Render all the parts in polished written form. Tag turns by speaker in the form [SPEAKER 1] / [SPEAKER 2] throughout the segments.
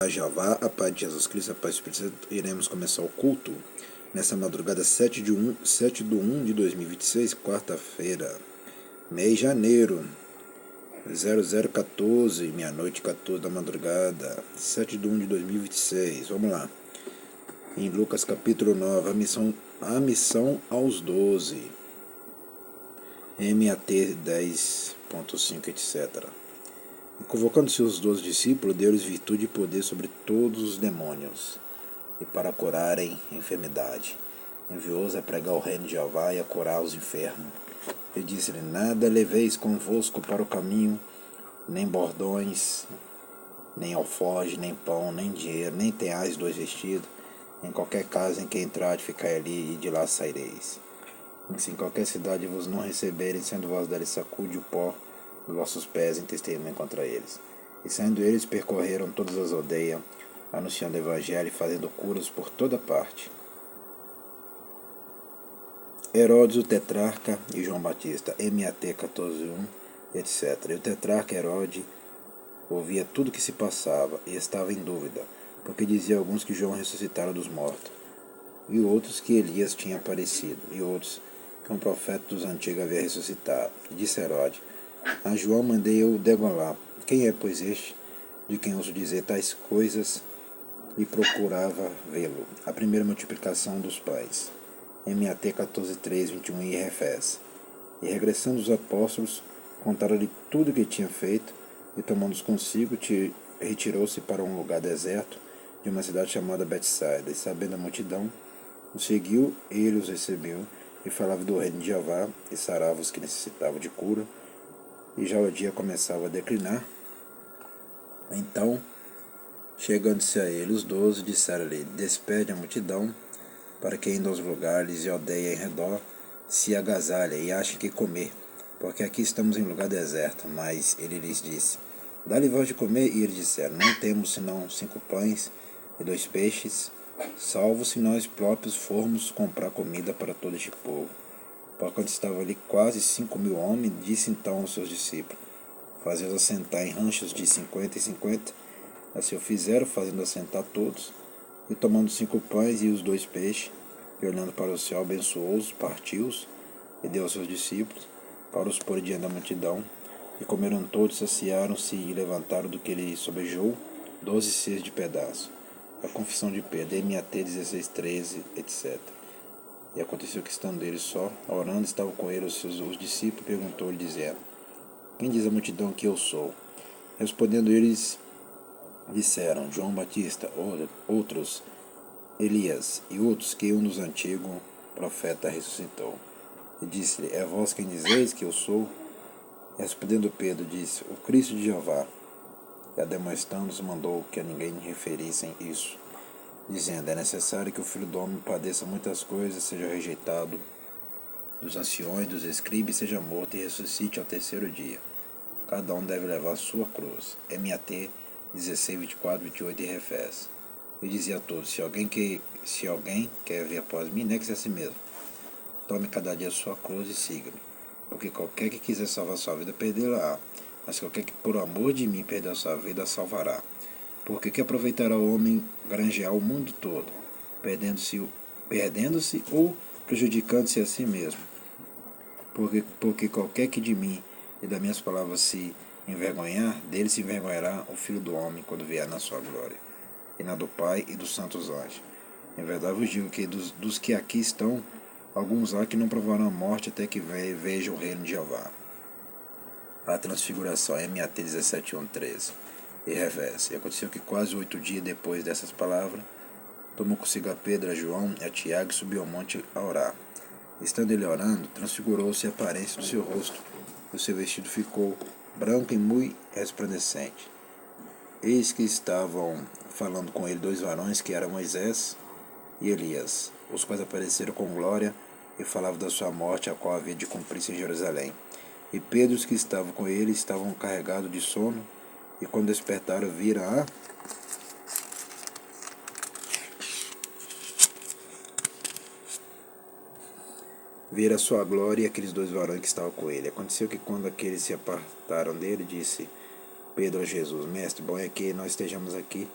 [SPEAKER 1] A Jeová, a paz de Jesus Cristo, a paz do Espírito Santo, iremos começar o culto nessa madrugada 7 de 1 de 2026, quarta-feira, mês de janeiro, 0014, meia-noite 14 da madrugada, 7 de 1 de 2026, vamos lá. Em Lucas capítulo 9, a missão aos 12, MAT 10.5, etc. E convocando seus 12 discípulos, deu-lhes virtude e poder sobre todos os demônios, e para curarem enfermidade. Enviou-os a pregar o reino de Jeová e a curar os enfermos. E disse-lhe: nada leveis convosco para o caminho, nem bordões, nem alforje, nem pão, nem dinheiro, nem tenhais 2 vestidos. Em qualquer casa em que entrardes, ficai ali, e de lá saireis. E se em qualquer cidade vos não receberem, sendo vós dali, sacude o pó dos vossos pés em testemunho contra eles. E saindo eles, percorreram todas as aldeias, anunciando o evangelho e fazendo curas por toda parte. Herodes, o tetrarca, e João Batista, MAT 14.1, etc. E o tetrarca Herodes ouvia tudo o que se passava e estava em dúvida, porque dizia alguns que João ressuscitara dos mortos, e outros que Elias tinha aparecido, e outros que um profeta dos antigos havia ressuscitado. E disse Herodes: a João mandei eu degolar. Quem é, pois, este, de quem ouço dizer tais coisas? E procurava vê-lo. A primeira multiplicação dos pães. MAT 14.3, 21 e Refés. E regressando os apóstolos, contaram-lhe tudo o que tinha feito, e tomando-os consigo, retirou-se para um lugar deserto, de uma cidade chamada Betsaida. E sabendo a multidão, os seguiu, ele os recebeu, e falava do reino de Jeová, e sarava os que necessitavam de cura. E já o dia começava a declinar. Então, chegando-se a ele, os 12 disseram-lhe: despede a multidão, para que indo aos lugares e aldeia em redor, se agasalhe e ache que comer, porque aqui estamos em lugar deserto. Mas ele lhes disse: dá-lhe voz de comer. E eles disseram: não temos senão 5 pães e 2 peixes, salvo se nós próprios formos comprar comida para todo este povo. Quando estavam ali quase 5.000 homens, disse então aos seus discípulos: fazê-los assentar em ranchos de 50 e 50. Assim o fizeram, fazendo assentar todos. E tomando 5 pães e os 2 peixes, e olhando para o céu, abençoou-os, partiu-os, e deu aos seus discípulos, para os pôr diante da multidão. E comeram todos, saciaram-se, e levantaram do que ele sobejou 12 cestos de pedaço. A confissão de Pedro, MAT 16.13, etc. E aconteceu que, estando ele só, orando, estavam com ele os discípulos, perguntou-lhe, dizendo: quem diz a multidão que eu sou? Respondendo eles, disseram: João Batista, outros Elias, e outros que um dos antigos profetas ressuscitou. E disse-lhe: é vós quem dizeis que eu sou? Respondendo Pedro, disse: o Cristo de Jeová. E admoestando-os, mandou que a ninguém referissem isso, dizendo: é necessário que o Filho do Homem padeça muitas coisas, seja rejeitado dos anciões, dos escribas, seja morto e ressuscite ao 3º dia. Cada um deve levar a sua cruz. MAT 16, 24, 28 e Refés. E dizia a todos: se alguém quer vir após mim, negue-se a si mesmo. Tome cada dia a sua cruz e siga-me. Porque qualquer que quiser salvar sua vida, perdê-la-á. Mas qualquer que por amor de mim perder a sua vida, a salvará. Porque que aproveitará o homem granjear o mundo todo, perdendo-se ou prejudicando-se a si mesmo? Porque qualquer que de mim e das minhas palavras se envergonhar, dele se envergonhará o Filho do Homem quando vier na sua glória, e na do Pai e dos santos anjos. Em verdade vos digo que dos que aqui estão, alguns há que não provarão a morte até que vejam o reino de Jeová. A transfiguração, MAT 17.1.13 e Revés. E aconteceu que quase 8 dias depois dessas palavras, tomou consigo a Pedro, a João e a Tiago e subiu ao monte a orar. Estando ele orando, transfigurou-se a aparência do seu rosto, e o seu vestido ficou branco e muito resplandecente. Eis que estavam falando com ele 2 varões, que eram Moisés e Elias, os quais apareceram com glória e falavam da sua morte, a qual havia de cumprir-se em Jerusalém. E Pedro, os que estavam com ele, estavam carregados de sono, e quando despertaram, viram a sua glória e aqueles 2 varões que estavam com ele. Aconteceu que quando aqueles se apartaram dele, disse Pedro a Jesus: mestre, bom é que nós estejamos aqui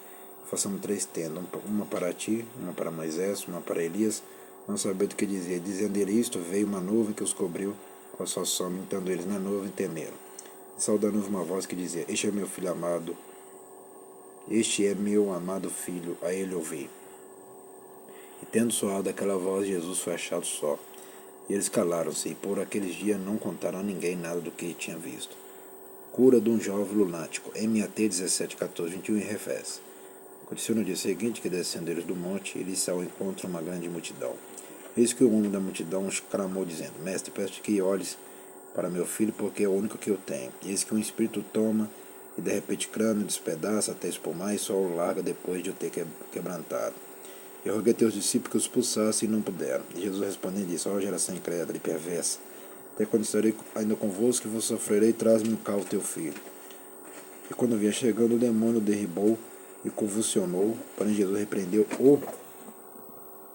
[SPEAKER 1] façamos 3 tendas, uma para ti, uma para Moisés, uma para Elias, não sabendo o que dizer. Dizendo ele isto, veio uma nuvem que os cobriu com a sua sombra, entrando eles na nuvem, temeram. E saudando uma voz que dizia, este é meu filho amado, este é meu amado filho, a ele ouvi. E tendo soado aquela voz, Jesus foi achado só. E eles calaram-se, e por aqueles dias não contaram a ninguém nada do que tinha visto. Cura de um jovem lunático, MAT 17, 14, 21 e refés. Aconteceu no dia seguinte que, descendo eles do monte, ele saiu ao encontro de uma grande multidão. Eis que o homem da multidão clamou, dizendo, Mestre, peço-te que olhes para meu filho, porque é o único que eu tenho. E eis que um espírito toma, e de repente crânio despedaça até espumar, e só o larga depois de o ter quebrantado. Eu roguei a teus discípulos que os expulsassem e não puderam. E Jesus respondendo disse, ó geração incrédula e perversa, até quando estarei ainda convosco que vos sofrerei, traz-me cá o teu filho. E quando vinha chegando, o demônio derribou e convulsionou, porém Jesus repreendeu o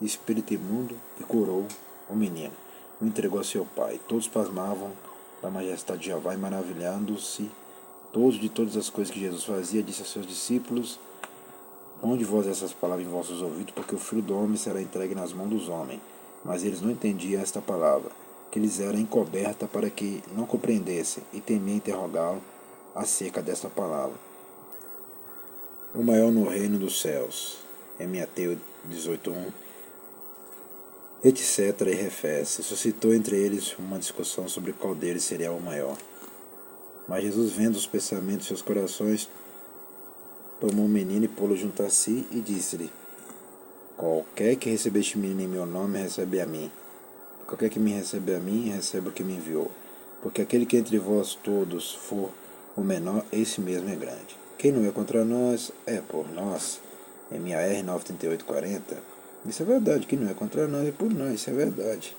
[SPEAKER 1] espírito imundo e curou o menino. O entregou a seu pai. Todos pasmavam da majestade de Jeová e maravilhando-se todos de todas as coisas que Jesus fazia, disse a seus discípulos, onde vós essas palavras em vossos ouvidos, porque o Filho do Homem será entregue nas mãos dos homens. Mas eles não entendiam esta palavra, que lhes era encoberta para que não compreendessem, e temiam interrogá-lo acerca desta palavra. O maior no reino dos céus. MAT 18.1, etc. e refere-se. Suscitou entre eles uma discussão sobre qual deles seria o maior. Mas Jesus, vendo os pensamentos de seus corações, tomou o menino e pô-lo junto a si e disse-lhe, qualquer que receber este menino em meu nome, recebe a mim. Qualquer que me recebe a mim, recebe o que me enviou. Porque aquele que entre vós todos for o menor, esse mesmo é grande. Quem não é contra nós, é por nós. MAR 93840. Isso é verdade, quem não é contra nós é por nós, isso é verdade.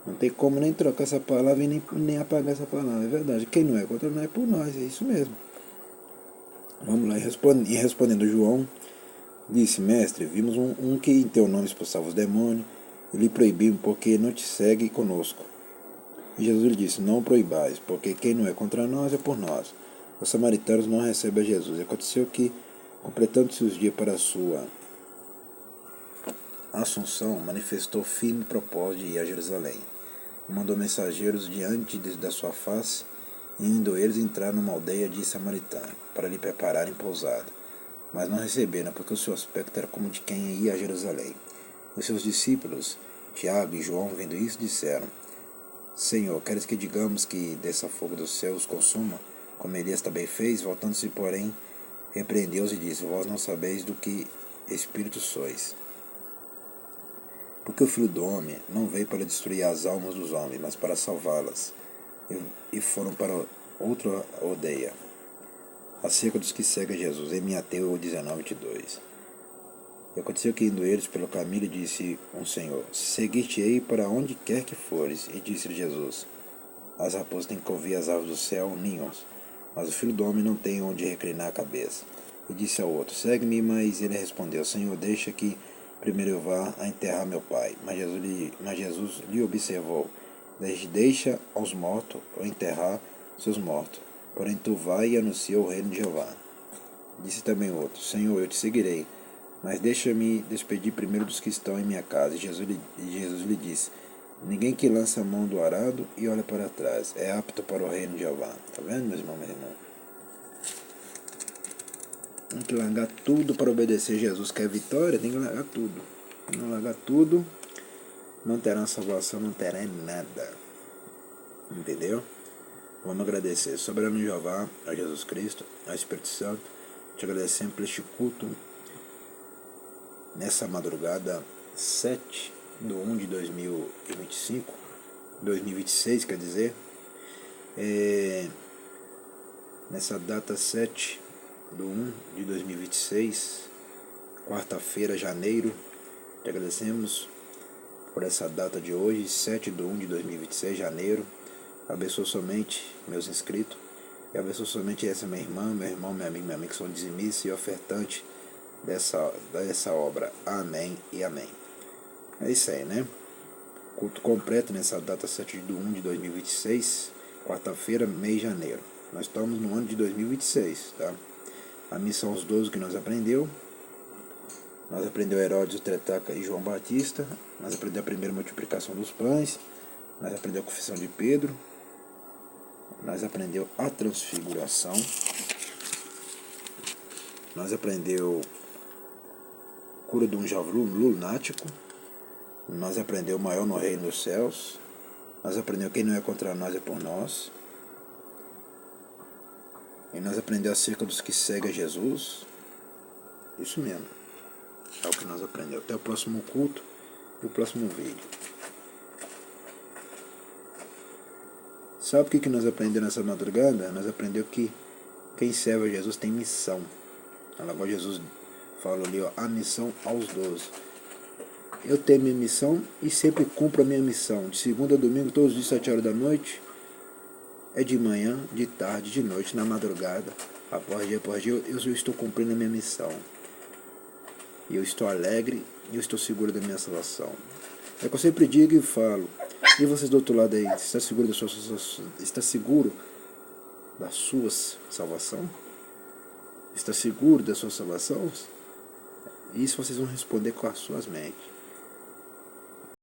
[SPEAKER 1] Não tem como nem trocar essa palavra e nem apagar essa palavra, é verdade. Quem não é contra nós é por nós, é isso mesmo. Vamos lá, e respondendo João, disse, mestre, vimos um que em teu nome expulsava os demônios, e lhe proibimos, porque não te segue conosco. E Jesus lhe disse, não proibais, porque quem não é contra nós é por nós. Os samaritanos não recebem a Jesus. E aconteceu que, completando-se os dias para a sua Assunção, manifestou firme propósito de ir a Jerusalém. Mandou mensageiros diante da sua face, e indo eles entrar numa aldeia de Samaritano, para lhe prepararem pousada. Mas não receberam, porque o seu aspecto era como de quem ia a Jerusalém. Os seus discípulos, Tiago e João, vendo isso, disseram, Senhor, queres que digamos que dessa fogo dos céus consuma, como Elias também fez? Voltando-se, porém, repreendeu-os e disse, vós não sabeis do que espírito sois. Porque o Filho do Homem não veio para destruir as almas dos homens, mas para salvá-las. E foram para outra aldeia. Acerca dos que seguem Jesus, em Mateus 19:22. E aconteceu que, indo eles pelo caminho, lhe disse um Senhor, seguir-te-ei para onde quer que fores. E disse-lhe Jesus, as raposas têm que ouvir as aves do céu, ninhos, mas o Filho do Homem não tem onde reclinar a cabeça. E disse ao outro, segue-me, mas ele respondeu, Senhor, deixa que primeiro eu vá a enterrar meu pai. Mas Jesus lhe observou, deixa aos mortos ou enterrar seus mortos. Porém tu vai e anuncia o reino de Jeová. Disse também outro, Senhor, eu te seguirei, mas deixa-me despedir primeiro dos que estão em minha casa. E Jesus lhe disse, ninguém que lança a mão do arado e olha para trás é apto para o reino de Jeová. Tá vendo, meus irmãos, meus irmãos? Tem que largar tudo para obedecer Jesus. Quer vitória? Tem que largar tudo. Se não largar tudo, não terá salvação, não terá nada. Entendeu? Vamos agradecer. Soberano Jeová, a Jesus Cristo, ao Espírito Santo. Te agradecemos por este culto. Nessa madrugada 7/1/2025, 2026, quer dizer. Nessa data 7/1/2026, quarta-feira, janeiro, te agradecemos por essa data de hoje, 7/1/2026, janeiro. Abençoa somente meus inscritos, e abençoa somente essa minha irmã, meu irmão, minha amiga, que são dizimistas e ofertantes dessa obra. Amém e amém. É isso aí, né? Culto completo nessa data 7/1/2026, quarta-feira, mês de janeiro. Nós estamos no ano de 2026, tá? A missão os 12 que nós aprendeu, Nós aprendemos Herodes, o Tetrarca e João Batista. Nós aprendemos a primeira multiplicação dos pães. Nós aprendemos a confissão de Pedro. Nós aprendemos a transfiguração. Nós aprendemos cura de um jovem lunático. Nós aprendemos o maior no reino dos céus. Nós aprendemos quem não é contra nós é por nós. E nós aprendemos acerca dos que seguem a Jesus. Isso mesmo. É o que nós aprendemos. Até o próximo culto e o próximo vídeo. Sabe o que nós aprendemos nessa madrugada? Nós aprendemos que quem serve a Jesus tem missão. Agora Jesus falou ali, ó, a missão aos 12. Eu tenho minha missão e sempre cumpro a minha missão. De segunda a domingo, todos os dias, 7 horas da noite. É de manhã, de tarde, de noite, na madrugada. Após dia, eu estou cumprindo a minha missão. E eu estou alegre e eu estou seguro da minha salvação. É o que eu sempre digo e falo. E vocês do outro lado aí, está seguro da sua salvação? Está seguro da sua salvação? Isso vocês vão responder com as suas mentes.